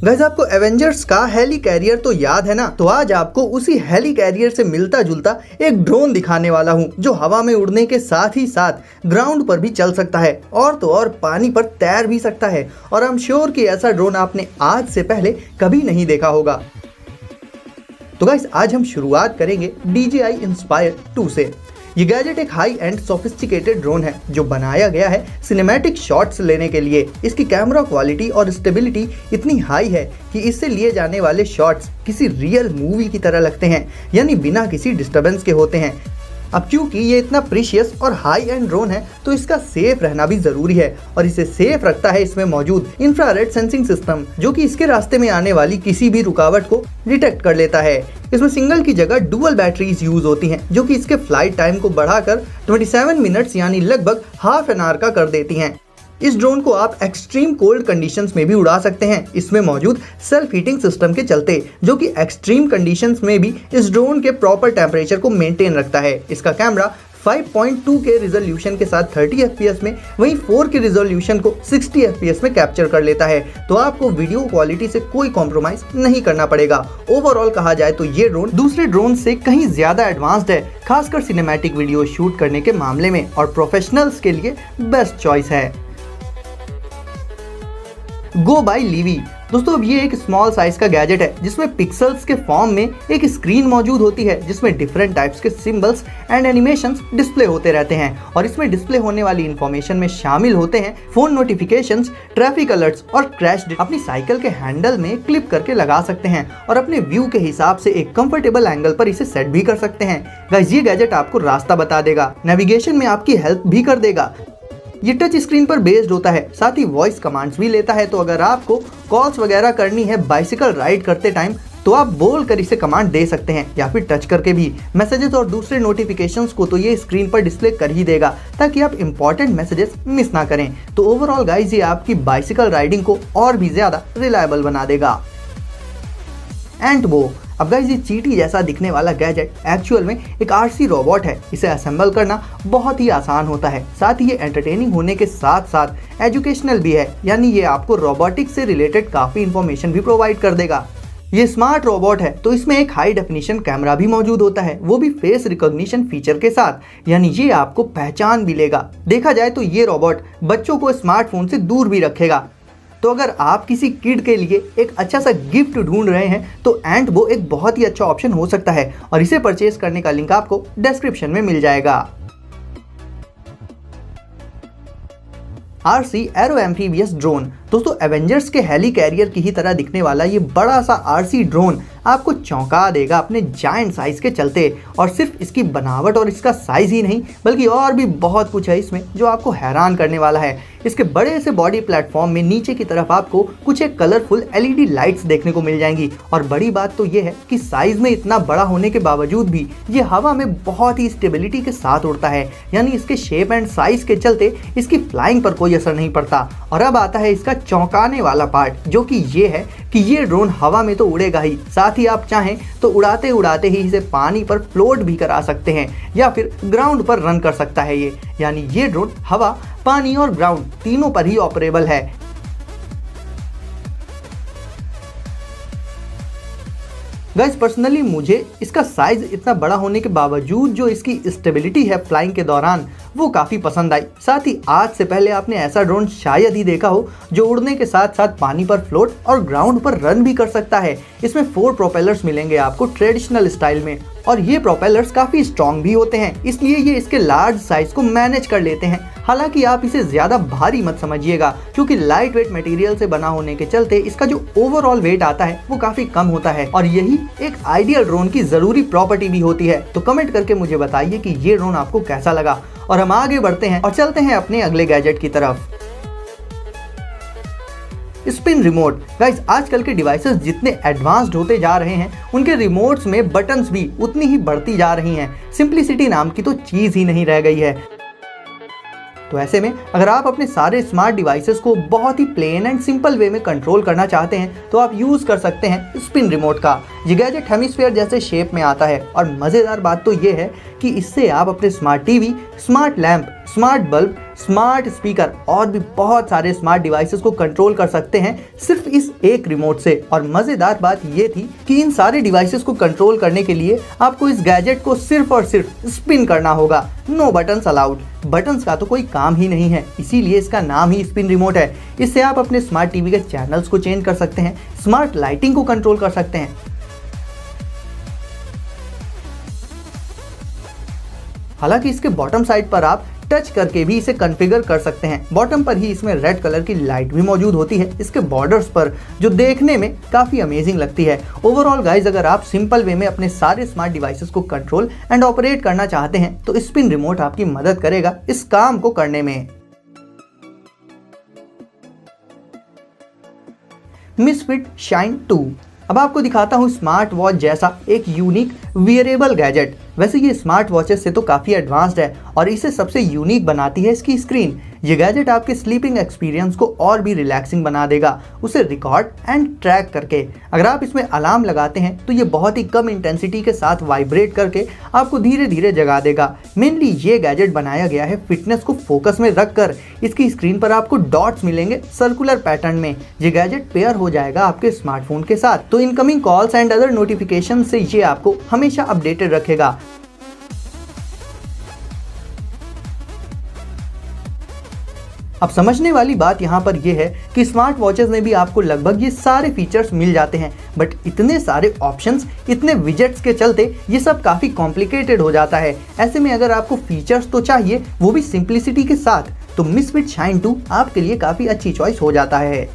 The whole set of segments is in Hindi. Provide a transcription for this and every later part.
गाइस आपको एवेंजर्स का हेली कैरियर तो याद है ना, तो आज आपको उसी हेली कैरियर से मिलता जुलता एक ड्रोन दिखाने वाला हूँ जो हवा में उड़ने के साथ ही साथ ग्राउंड पर भी चल सकता है और तो और पानी पर तैर भी सकता है। और आई एम श्योर कि ऐसा ड्रोन आपने आज से पहले कभी नहीं देखा होगा। तो गाइस आज हम शुरुआत करेंगे DJI Inspire 2 से। ये गैजेट एक हाई एंड सोफिस्टिकेटेड ड्रोन है जो बनाया गया है सिनेमैटिक शॉट्स लेने के लिए। इसकी कैमरा क्वालिटी और स्टेबिलिटी इतनी हाई है कि इससे लिए जाने वाले शॉट्स किसी रियल मूवी की तरह लगते हैं, यानी बिना किसी डिस्टरबेंस के होते हैं। अब क्योंकि ये इतना प्रीशियस और हाई एंड ड्रोन है तो इसका सेफ रहना भी जरूरी है, और इसे सेफ रखता है इसमें मौजूद इंफ्रारेड सेंसिंग सिस्टम जो कि इसके रास्ते में आने वाली किसी भी रुकावट को डिटेक्ट कर लेता है। इसमें सिंगल की जगह डुअल बैटरीज यूज होती हैं जो कि इसके फ्लाइट टाइम को बढ़ाकर 27 मिनट्स यानी लगभग हाफ एन आवर का कर देती हैं। इस ड्रोन को आप एक्सट्रीम कोल्ड कंडीशंस में भी उड़ा सकते हैं इसमें मौजूद सेल्फ हीटिंग सिस्टम के चलते, जो कि एक्सट्रीम कंडीशंस में भी इस ड्रोन के प्रॉपर टेम्परेचर को मेंटेन रखता है। इसका कैमरा 5.2 के रिजोल्यूशन के साथ 30 FPS में, वहीं 4 के रिजोल्यूशन को 60 FPS में कैप्चर कर लेता है, तो आपको वीडियो क्वालिटी से कोई कॉम्प्रोमाइज नहीं करना पड़ेगा। ओवरऑल कहा जाए तो ये ड्रोन दूसरे ड्रोन से कहीं ज्यादा एडवांस्ड है, खासकर सिनेमैटिक वीडियो शूट करने के मामले में, और प्रोफेशनल्स के लिए बेस्ट चॉइस है। गो बाय लिवी दोस्तों, अब ये एक स्मॉल साइज का गैजेट है जिसमें पिक्सल्स के फॉर्म में एक स्क्रीन मौजूद होती है जिसमें डिफरेंट टाइप्स के सिंबल्स एंड एनिमेशंस डिस्प्ले होते रहते हैं, और इसमें डिस्प्ले होने वाली इंफॉर्मेशन में शामिल होते हैं फोन नोटिफिकेशंस, ट्रैफिक अलर्ट्स और क्रैश। अपनी साइकिल के हैंडल में क्लिप करके लगा सकते हैं और अपने व्यू के हिसाब से एक कंफर्टेबल एंगल पर इसे सेट भी कर सकते हैं। गाइस ये गैजेट आपको रास्ता बता देगा, नेविगेशन में आपकी हेल्प भी कर देगा। ये टच स्क्रीन पर बेस्ड होता है, साथ ही वॉइस कमांड्स भी लेता है, तो अगर आपको कॉल्स वगैरह करनी है बाइसिकल राइड करते टाइम तो आप बोल कर इसे कमांड दे सकते हैं, या फिर टच करके भी। मैसेजेस और दूसरे नोटिफिकेशंस को तो ये स्क्रीन पर डिस्प्ले कर ही देगा ताकि आप इंपॉर्टेंट मैसेजेस मिस ना करें। तो ओवरऑल गाइस ये आपकी बाइसिकल राइडिंग को और भी ज्यादा रिलायबल बना देगा। एंटबो, अब गाइस ये चींटी जैसा दिखने वाला गैजेट एक्चुअल में एक RC रोबोट है। इसे असेंबल करना बहुत ही आसान होता है, साथ ही ये एंटरटेनिंग होने के साथ साथ एजुकेशनल भी है, यानी ये आपको रोबोटिक्स से रिलेटेड काफ़ी इंफॉर्मेशन भी प्रोवाइड कर देगा। ये स्मार्ट रोबोट है तो इसमें एक हाई डेफिनेशन कैमरा भी मौजूद होता है, वो भी फेस रिकॉग्निशन फीचर के साथ, यानी ये आपको पहचान भी लेगा। देखा जाए तो ये रोबोट बच्चों को स्मार्टफोन से दूर भी रखेगा। तो अगर आप किसी किड के लिए एक अच्छा सा गिफ्ट ढूंढ रहे हैं तो एंटबो एक बहुत ही अच्छा ऑप्शन हो सकता है, और इसे परचेज करने का लिंक आपको डिस्क्रिप्शन में मिल जाएगा। RC एरो एम्फीबियस ड्रोन दोस्तों, एवेंजर्स के हेली कैरियर की ही तरह दिखने वाला ये बड़ा सा RC ड्रोन आपको चौंका देगा अपने जायंट साइज के चलते, और सिर्फ इसकी बनावट और इसका साइज ही नहीं बल्कि और भी बहुत कुछ है इसमें जो आपको हैरान करने वाला है। इसके बड़े से बॉडी प्लेटफॉर्म में नीचे की तरफ आपको कुछ एक कलरफुल LED लाइट्स देखने को मिल जाएंगी, और बड़ी बात तो ये है कि साइज में इतना बड़ा होने के बावजूद भी ये हवा में बहुत ही स्टेबिलिटी के साथ उड़ता है, यानी इसके शेप एंड साइज के चलते इसकी फ्लाइंग पर कोई असर नहीं पड़ता। और अब आता है इसका चौंकाने वाला पार्ट, जो कि ये है कि ये ड्रोन हवा में तो उड़ेगा ही, साथ ही आप चाहें तो उड़ाते उड़ाते ही इसे पानी पर फ्लोट भी करा सकते हैं या फिर ग्राउंड पर रन कर सकता है ये, यानी ये ड्रोन हवा, पानी और ग्राउंड तीनों पर ही ऑपरेबल है। गाइस पर्सनली मुझे इसका साइज इतना बड़ा होने के बावजूद जो इसकी स्टेबिलिटी है फ्लाइंग के दौरान वो काफ़ी पसंद आई। साथ ही आज से पहले आपने ऐसा ड्रोन शायद ही देखा हो जो उड़ने के साथ साथ पानी पर फ्लोट और ग्राउंड पर रन भी कर सकता है। इसमें 4 प्रोपेलर्स मिलेंगे आपको ट्रेडिशनल स्टाइल में, और ये प्रोपेलर्स काफ़ी स्ट्रॉन्ग भी होते हैं, इसलिए ये इसके लार्ज साइज को मैनेज कर लेते हैं। हालांकि आप इसे ज़्यादा भारी मत समझिएगा, क्योंकि लाइट वेट मटेरियल से बना होने के चलते इसका जो ओवरऑल वेट आता है वो काफ़ी कम होता है, और यही एक आइडियल ड्रोन की ज़रूरी प्रॉपर्टी भी होती है। तो कमेंट करके मुझे बताइए कि ये ड्रोन आपको कैसा लगा, और हम आगे बढ़ते हैं और चलते हैं अपने अगले गैजेट की तरफ। Spin remote. गाइस आजकल के डिवाइसेस जितने एडवांस्ड होते जा रहे हैं उनके रिमोट्स में बटन्स भी उतनी ही बढ़ती जा रही हैं। सिंप्लिसिटी नाम की तो चीज़ ही नहीं रह गई है। तो ऐसे में अगर आप अपने सारे स्मार्ट डिवाइसेस को बहुत ही प्लेन एंड सिंपल वे में कंट्रोल करना चाहते हैं तो आप यूज़ कर सकते हैं स्पिन रिमोट का। ये गैजेट हेमिस्फीयर जैसे शेप में आता है और मज़ेदार बात तो ये है कि इससे आप अपने smart TV, smart lamp, smart bulb, smart speaker और भी बहुत सारे स्मार्ट डिवाइसेस को कंट्रोल कर सकते हैं सिर्फ इस एक रिमोट से। और मजेदार बात ये थी कि इन सारे डिवाइसेस को कंट्रोल करने के लिए आपको इस गैजेट को सिर्फ और सिर्फ स्पिन करना होगा। No buttons allowed. बटन्स का तो कोई काम ही नहीं है, इसीलिए इसका नाम ही स्पिन रिमोट है। इससे आप अपने स्मार्ट टीवी के चैनल्स को चेंज कर सकते हैं, स्मार्ट लाइटिंग को कंट्रोल कर सकते हैं। हालांकि इसके बॉटम साइड पर आप टच करके भी इसे कॉन्फ़िगर कर सकते हैं। बॉटम पर ही इसमें रेड कलर की लाइट भी मौजूद होती है इसके बॉर्डर्स पर, जो देखने में काफ़ी अमेजिंग लगती है। ओवरऑल गाइज, अगर आप सिंपल वे में अपने सारे स्मार्ट डिवाइसेस को कंट्रोल एंड ऑपरेट करना चाहते हैं तो स्पिन रिमोट आपकी मदद करेगा इस काम को करने में। Misfit shine 2। अब आपको दिखाता हूँ स्मार्ट वॉच जैसा एक यूनिक वियरेबल गैजेट। वैसे ये स्मार्ट वॉचेस से तो काफ़ी एडवांस्ड है और इसे सबसे यूनिक बनाती है इसकी स्क्रीन। ये गैजेट आपके स्लीपिंग एक्सपीरियंस को और भी रिलैक्सिंग बना देगा, उसे रिकॉर्ड एंड ट्रैक करके। अगर आप इसमें अलार्म लगाते हैं तो ये बहुत ही कम इंटेंसिटी के साथ वाइब्रेट करके आपको धीरे धीरे जगा देगा। मेनली ये गैजेट बनाया गया है फिटनेस को फोकस में रखकर। इसकी स्क्रीन पर आपको डॉट्स मिलेंगे सर्कुलर पैटर्न में। ये गैजेट पेयर हो जाएगा आपके स्मार्टफोन के साथ, तो incoming calls and other notification से ये आपको हमेशा अपडेटेड रखेगा। अब समझने वाली बात यहाँ पर यह है कि स्मार्ट वॉचेस में भी आपको लगभग ये सारे फीचर्स मिल जाते हैं, बट इतने सारे ऑप्शंस, इतने विजेट्स के चलते ये सब काफ़ी कॉम्प्लिकेटेड हो जाता है। ऐसे में अगर आपको फीचर्स तो चाहिए, वो भी सिंप्लिसिटी के साथ, तो मिसफिट शाइन 2 आपके लिए काफ़ी अच्छी चॉइस हो जाता है।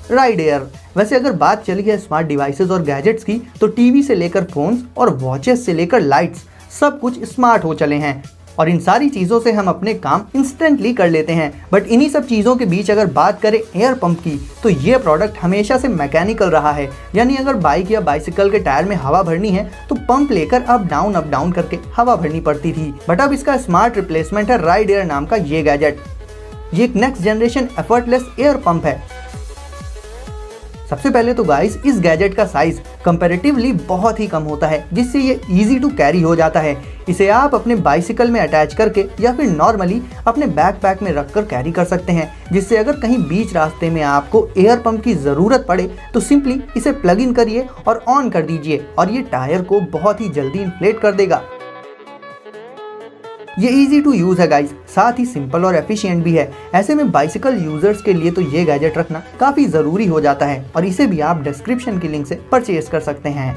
Ride air. वैसे अगर बात चली है स्मार्ट डिवाइसेस और गैजेट्स की, तो टीवी से लेकर फोन्स और वॉचेस से लेकर लाइट्स, सब कुछ स्मार्ट हो चले हैं और इन सारी चीज़ों से हम अपने काम इंस्टेंटली कर लेते हैं। बट इन्हीं सब चीज़ों के बीच अगर बात करें एयर पंप की, तो ये प्रोडक्ट हमेशा से मैकेनिकल रहा है। यानी अगर बाइक या बाइसिकल के टायर में हवा भरनी है तो पंप लेकर अप डाउन करके हवा भरनी पड़ती थी। बट अब इसका स्मार्ट रिप्लेसमेंट है राइड एयर नाम का ये गैजेट। ये एक next generation effortless air pump है। सबसे पहले तो गाइस, इस गैजेट का साइज कंपैरेटिवली बहुत ही कम होता है, जिससे ये इजी टू कैरी हो जाता है। इसे आप अपने बाइसिकल में अटैच करके या फिर नॉर्मली अपने बैकपैक में रखकर कैरी कर सकते हैं, जिससे अगर कहीं बीच रास्ते में आपको एयर पंप की ज़रूरत पड़े तो सिंपली इसे प्लग इन करिए और ऑन कर दीजिए और ये टायर को बहुत ही जल्दी इन्फ्लेट कर देगा। ये इजी टू यूज़ है गाइस, साथ ही सिंपल और एफिशिएंट भी है। ऐसे में बाइसिकल यूजर्स के लिए तो ये गैजेट रखना काफ़ी ज़रूरी हो जाता है और इसे भी आप डिस्क्रिप्शन की लिंक से परचेज कर सकते हैं।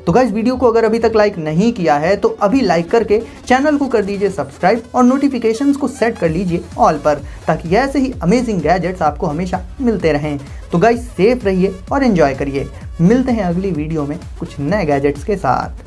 तो गाइस, वीडियो को अगर अभी तक लाइक नहीं किया है तो अभी लाइक करके चैनल को कर दीजिए सब्सक्राइब और नोटिफिकेशंस को सेट कर लीजिए ऑल पर, ताकि ऐसे ही अमेजिंग गैजेट्स आपको हमेशा मिलते रहें। तो गाइस, सेफ रहिए और एंजॉय करिए। मिलते हैं अगली वीडियो में कुछ नए गैजेट्स के साथ।